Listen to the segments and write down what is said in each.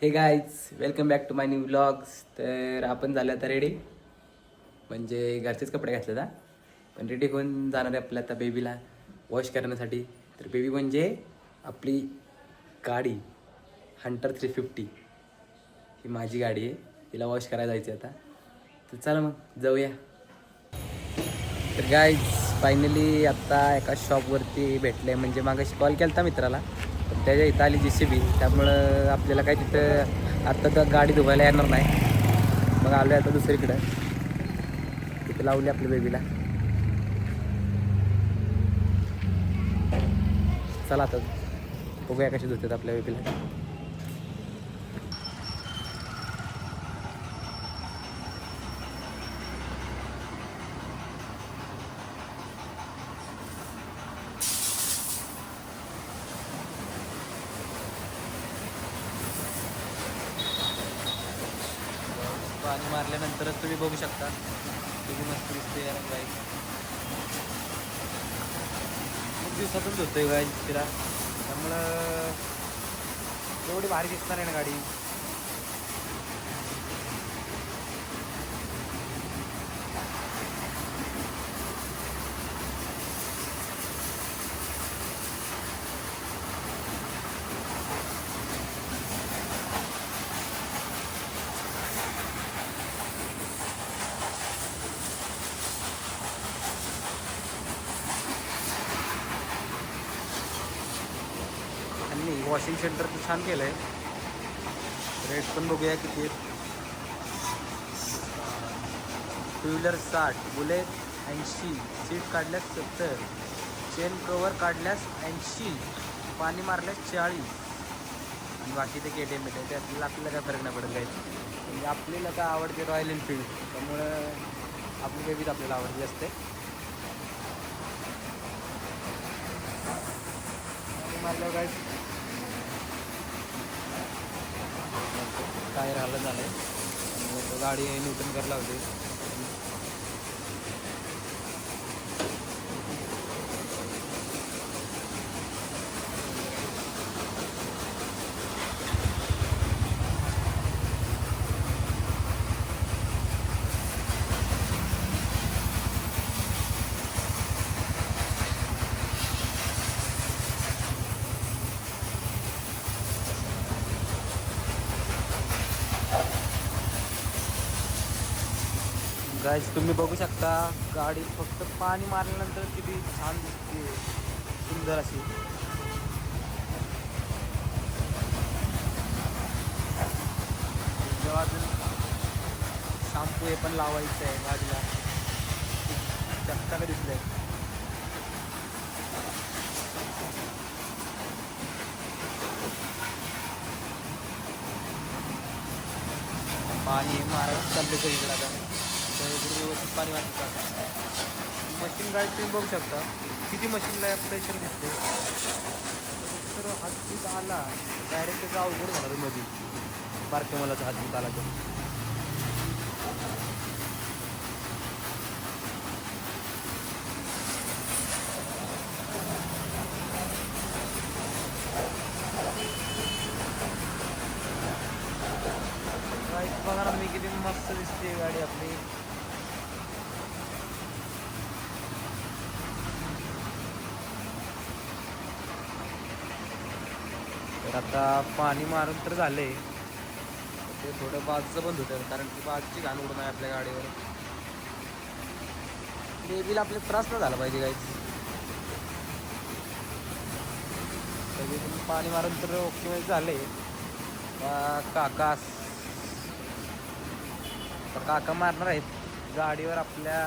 हे guys welcome back to my new vlogs. तर आपण झालं आता रेडी, म्हणजे घरचेच कपडे घातले आता, पण रेडी होऊन जाणार आहे आपल्या आता बेबीला वॉश करण्यासाठी. तर बेबी म्हणजे आपली गाडी हंटर 350, ही माझी गाडी आहे. तिला वॉश करायला जायचं आता. तर चला मग जाऊया. तर गाईज फायनली आत्ता एका शॉपवरती भेटले, म्हणजे मागाशी कॉल केला होता मित्राला, पण त्याच्या इथं आली JCB, त्यामुळं आपल्याला काय तिथं आत्ता तर गाडी धुवायला येणार नाही. मग आलो आता दुसरीकडं, तिथं लावली आपल्या बेबीला. चला आता बघूया कशी धुतात आपल्या बेबीला. पाणी मारल्यानंतरच तुम्ही बघू शकता किती मस्त दिसते यार गाई. खूप दिवसातून धुतोय गाई तिला, त्यामुळं एवढी भारी दिसणार आहे ना गाडी. आणि वॉशिंग सेंटर तर छान केलं आहे. रेट पण बघूया किती आहेत. टू व्हीलर 60, बुलेट 80, सीट काढल्यास 70, चेन कवर काढल्यास 80, पाणी मारल्यास 40, आणि बाकी ते KTM आहे त्यातला आपल्याला काय फरक नाही पडत. म्हणजे आपल्याला काय आवडते रॉयल एनफील्ड, त्यामुळं आपली बेबीच आपल्याला आवडती असते. मारल्यावर काय टायर हालत झालं आहे, गाडी न्यूटन करायला लावते. गाईज तुम्ही बघू शकता गाडी फक्त पाणी मारल्यानंतर किती छान दिसते, सुंदर अशी. जेव्हा अजून शॅम्पू हे पण लावायचं आहे गाडीला, चक्काला दिसलंय. पाणी मारायचं चालले सगळीकडे आता, व्यवस्थित पाणी वाटतं. मशीन गाडी तुम्ही बघू शकता किती मशीनला प्रेशर दिसते. तर हातभूत आला डायरेक्ट त्याचा अवघड झाला मध्ये, बारक्या मुलाचा हातभूत आला तर. बघा ना मी किती मस्त दिसते गाडी आपली. तर आता पाणी मारून तर झाले, ते थोडं बाजूचं बंद होतं, कारण की बाजूची घाण उडून आहे आपल्या गाडीवर. बेबीला आपल्याला त्रास नाही झाला पाहिजे काही. पाणी मारून तर ओके झाले. काका मारणार आहेत गाडीवर आपल्या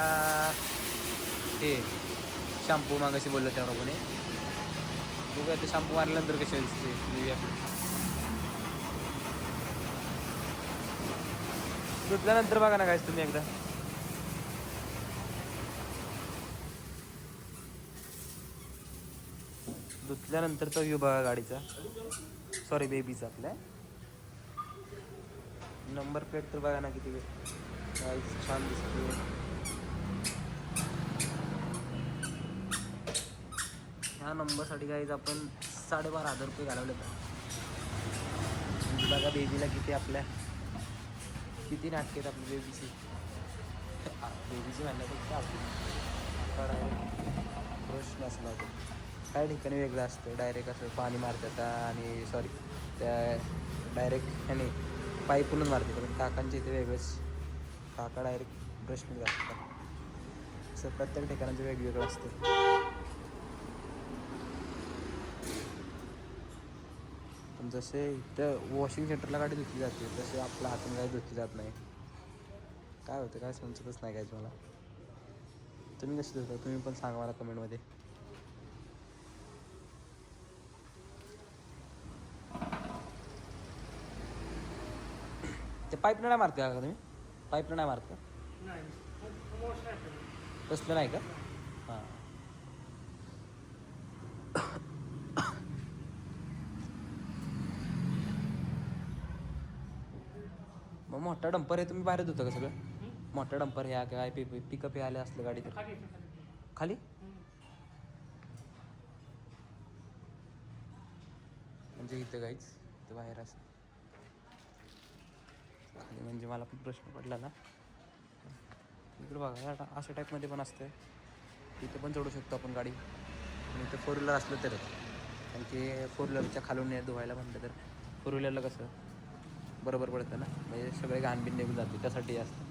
हे शॅम्पू, मागाशी बोललो त्याप्रमाणे. बघूया ते शॅम्पू मारल्यानंतर कशी दिसते. धुतल्यानंतर बघा ना काय तुम्ही एकदा. धुतल्यानंतरचा व्ह्यू बघा गाडीचा, सॉरी बेबीचा आपल्या. नंबर प्लेट तर बघा ना किती छान दिसते. ह्या नंबरसाठी गाईज आपण 12,500 रुपये घालवले तर. बघा बघा बेबीला किती नाटके आहेत आपल्या बेबीची म्हणण्यापेक्षा आपली ब्रश नसला होता. काही ठिकाणी वेगळं असतं, डायरेक्ट असं पाणी मारतात आणि सॉरी त्या डायरेक्ट ह्याने पाईपूनच मारतात. पण काकांच्या इथे वेगळंच, काका डायरेक्ट ब्रशने घालतात. असं प्रत्येक ठिकाणाचं वेगवेगळं असतं. पण जसे इथं वॉशिंग सेंटरला गाडी धुतली जाते तसे आपल्या हातून गाडी धुतली जात नाही. काय होतं काय समजतच नाही काय मला. तुम्ही कशी धुता तुम्ही पण सांगा मला कमेंटमध्ये. ते पाईपनं नाही मारते का तुम्ही? पाईपनं नाही मारत का? तसलं नाही का? हां. मग मोठा डंपर आहे तुम्ही बाहेर धुता का सगळं? मोठा डंपर ह्या काय पिकअप हे आले असलं गाडी तर खाली म्हणजे इथं काहीच इथं बाहेर असं खाली म्हणजे मला पण प्रश्न पडला ना. इकडे बघा अशा टाईपमध्ये पण असतं. इथं पण चढू शकतो आपण गाडी आणि इथं फोर व्हीलर असलं तरच. कारण की फोर व्हीलरच्या खालून धुवायला म्हटलं तर फोर व्हीलरला कसं बरोबर पडतं ना, म्हणजे सगळे घाणबिन निघून जाते त्यासाठी असतं.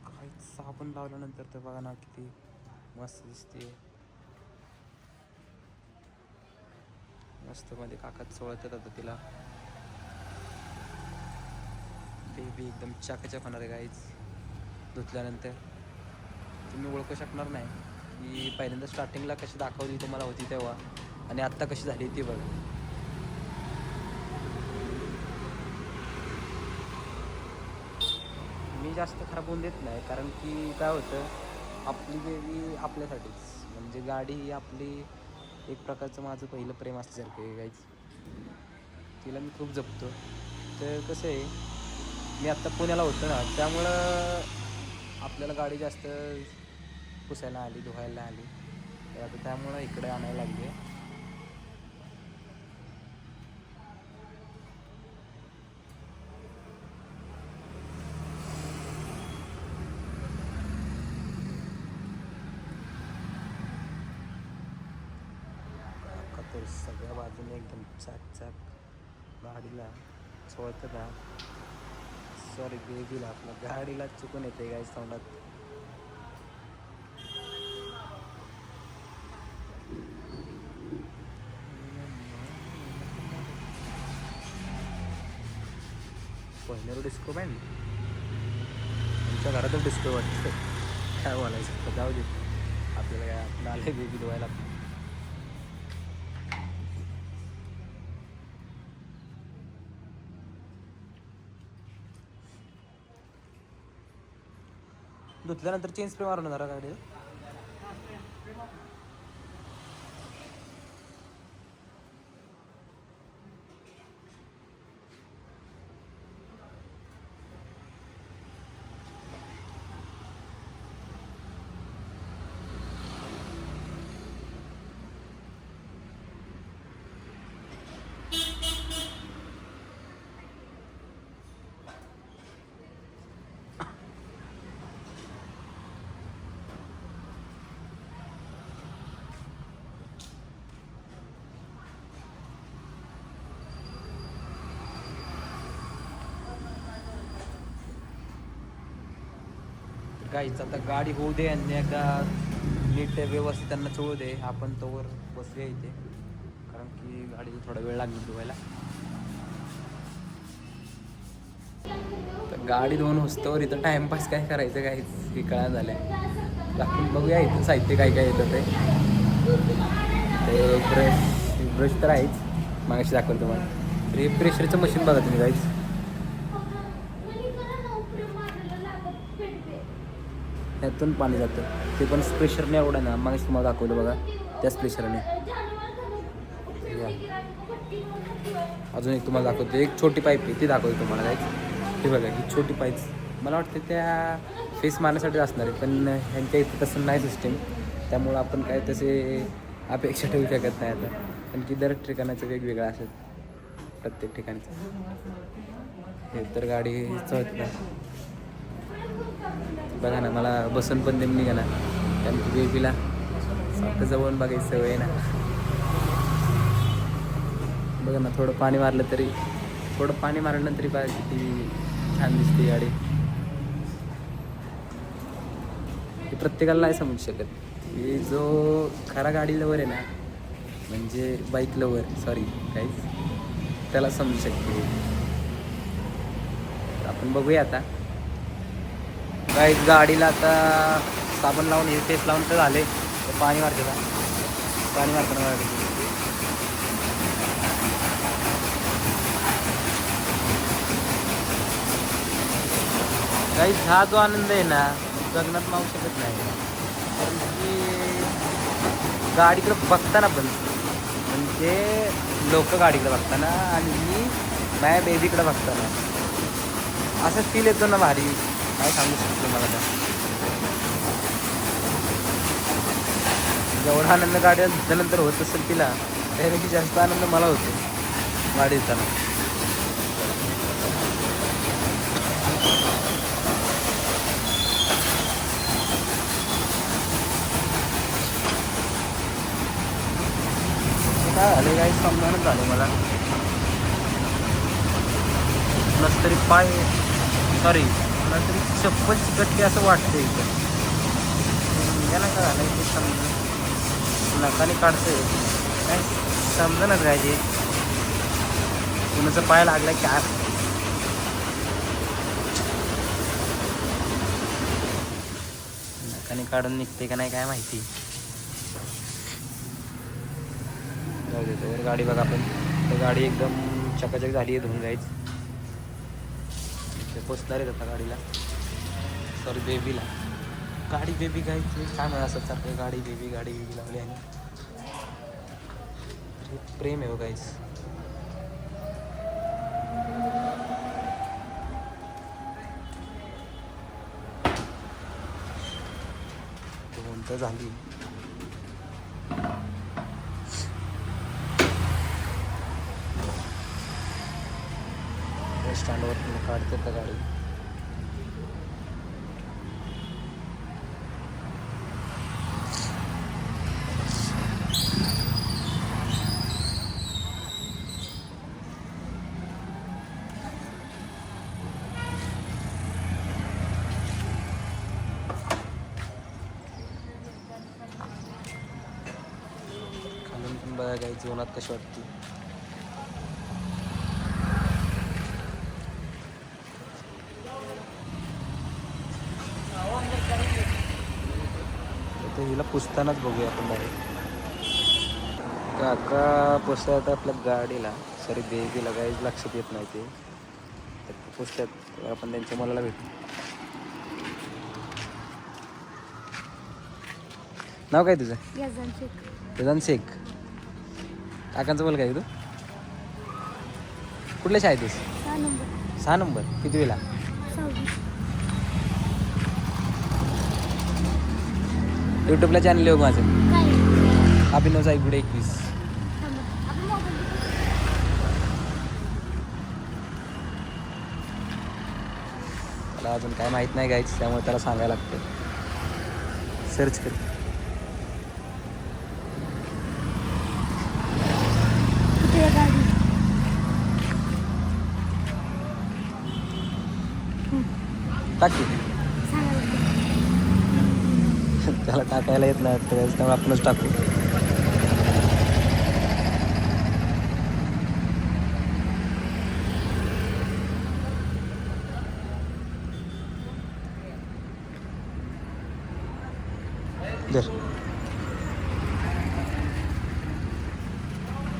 काहीच साबण लावल्यानंतर तर बघा ना किती मस्त दिसते. मस्त मध्ये काकात सोळत येतात तिला. बेबी एकदम चाकाचक होणार आहे गाईच धुतल्यानंतर. तुम्ही ओळखू शकणार नाही की पहिल्यांदा स्टार्टिंगला कशी दाखवली तुम्हाला होती तेव्हा आणि आत्ता कशी झाली ती बघा. मी जास्त खराब होऊन देत नाही, कारण की काय होतं आपली बेबी आपल्यासाठीच, म्हणजे गाडी ही आपली एक प्रकारचं माझं पहिलं प्रेम असल्यासारखं आहे गाईच. तिला मी खूप जपतो. तर कसं आहे मी आत्ता पुण्याला होतो ना, त्यामुळं आपल्याला गाडी जास्त पुसायला आली धुवायला आली तर आता त्यामुळं इकडे आणायला लागली आहे. तर सगळ्या बाजूने एकदम चाक गाडीला सोळतं ना, सॉरी बेबीला आपल्या गाडीला चुकून येते गाईच तोंडात. पहिल्यावर डिस्को बँड आमच्या घरातच डिस्को वाटतं. काय बोलायचं जाऊ दे, आपल्याला काय आपलं आलं बेबी धुवायला. धुतल्यानंतर चेन स्प्रे मारून जरा गाडी. गाईच आता गाडी होऊ दे आणि एकदा नीट व्यवस्थित त्यांना चोळू दे. आपण तोवर बसूया इथे, कारण की गाडीला थोडा वेळ लागेल धुवायला. तर गाडी धुवून होस्तोवर इथं टाइमपास काय करायचं काहीच हे कळा झालं आहे. आपण बघूया इथं साहित्य काय काय येतं ते ब्रश तर आहेच, मागाशी दाखवलं तुम्हाला. तर हे प्रेशरचं मशीन बघा तुम्ही गाईच, त्यातून पाणी जातं. ते पण प्रेशरने एवढं ना, मागाशी तुम्हाला दाखवलं बघा त्याच प्रेशरने. अजून एक तुम्हाला दाखवतो, एक छोटी पाईप आहे ती दाखवतो तुम्हाला गाईच. हे बघा ही छोटी पाईप मला वाटतं त्या फेस मारण्यासाठी असणार आहे, पण ह्यांच्या इथं तसं नाही सिस्टीम, त्यामुळं आपण काय तसे अपेक्षा ठेवू शकत नाही आता, कारण की दर ठिकाणाचं वेगवेगळं असेल. प्रत्येक ठिकाणी. हे तर गाडी चढत नाही. बघा ना, मला बसून पण देऊन निघा ना, कारण की बेबीला सारखं जवळून बघायची सवय आहे ना. बघा ना, थोडं पाणी मारलं तरी बघा किती छान दिसते गाडी. हे प्रत्येकाला नाही समजू शकत. हे जो खरा गाडी लवर आहे ना, म्हणजे बाईक लवर, सॉरी काहीच, त्याला समजू शकते. आपण बघूया आता. काहीच गाडीला आता साबण लावून हे टेस्ट लावून तर झाले. पाणी मारते का, पाणी मारताना काहीच हा जो आनंद आहे ना, जगण्यात मावू शकत नाही. कारण की गाडीकडे बघताना पण, म्हणजे लोक गाडीकडे बघताना आणि मी माझ्या बेबीकडे बघताना असं फील येतो ना भारी, काय सांगू शकतो मला. तर जेवढा आनंद गाडी नंतर होत असेल तिला, त्यापेक्षा जास्त आनंद मला होतो गाडी येताना. काय झालं, काही समजावूनच झालं मला. नस तरी पाय, सॉरी मला तरी चप्पल चिकटली असं वाटतं इथं. याला काय झालं ते समज, नकाने काढतंय काय समजणच काय ते. कुणाचा पाय लागला काय, नकाने काढून निघते का नाही काय माहिती. जाऊ देतो वर गाडी बघा. आपण तर गाडी एकदम चकाचक झाली आहे, धुवून जायचं. पोचणार आहेत आता गाडीला, सॉरी बेबीला. गाडी बेबी काय म्हणा असं सारखं, गाडी बेबी लावली. आणि प्रेम आहे हो गाईच. धुवून तर झाली. स्टँडवर काढते का गाडी. खालून पण बघा गाई जीवनात कशी वाटते. हिला पुसतानाच बघूया आपण डायरेक्ट. काका पुसतात आपल्या गाडीला, सॉरी बेबीला, काहीच लक्षात येत नाही ते. तर पुसतात, आपण त्यांच्या मुलाला भेटू. नाव काय तुझं? यजन शेख. काकांचं बोल काय तू? कुठल्या शाळेत आहेस? 6 नंबर. किती वेळा? यूट्यूबला चॅनल आहे माझं, अभिनव साईगुडे 21. त्याला अजून काय माहीत नाही गायच, त्यामुळे त्याला सांगायला लागतं. सर्च कर. टाकी त्याला टाकायला येत नाही, त्यामुळे आपणच टाकू.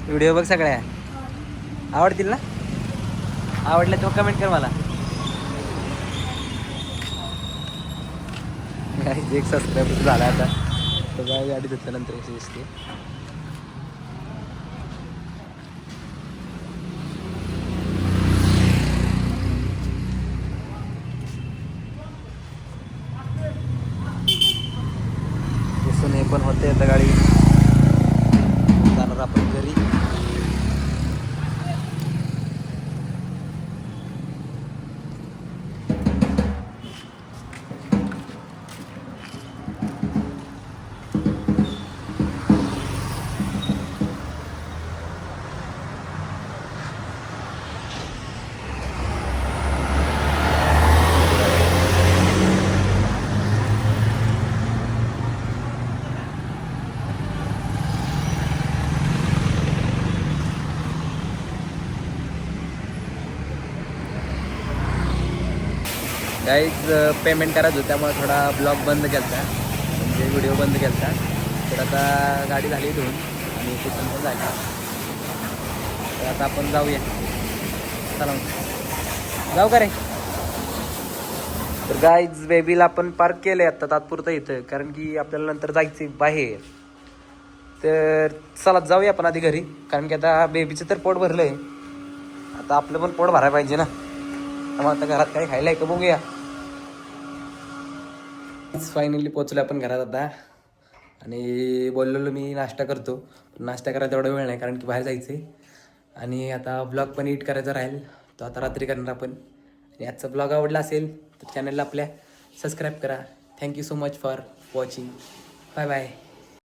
व्हिडिओ बघ सगळ्या, आवडतील ना? आवडल्या तर कमेंट कर मला. एक सबस्क्राईबर झाला आता, तर काय गाडी धुतल्यानंतर कशी दिसते. दिसून हे पण होते आता गाडी जाणार आपण घरी. गाईज पेमेंट करायचं होतं त्यामुळे थोडा ब्लॉग बंद केला म्हणजे व्हिडिओ बंद केला. तर आता गाडी झाली धुवून आणि स्टेशन पण झाली. तर आता आपण जाऊया. चला मग. जाऊ का रे. तर गाईज बेबीला आपण पार्क केलं आहे आत्ता तात्पुरतं इथं, कारण की आपल्याला नंतर जायचं बाहेर. तर चला जाऊया आपण आधी घरी, कारण की आता बेबीचं तर पोट भरलं आहे, आता आपलं पण पोट भरायला पाहिजे ना. त्यामुळे आता घरात काही खायला आहे का बघूया. फायनली पोचलो आपण घरात आता. आणि बोललेलो मी नाश्ता करतो, पण नाश्ता करायला तेवढा वेळ नाही कारण की बाहेर जायचं आहे. आणि आता ब्लॉग पण एडिट करायचा राहील, तो आता रात्री करणार आपण. आणि आजचा ब्लॉग आवडला असेल तर चॅनलला आपल्या सबस्क्राईब करा. Thank you so much for watching. Bye bye.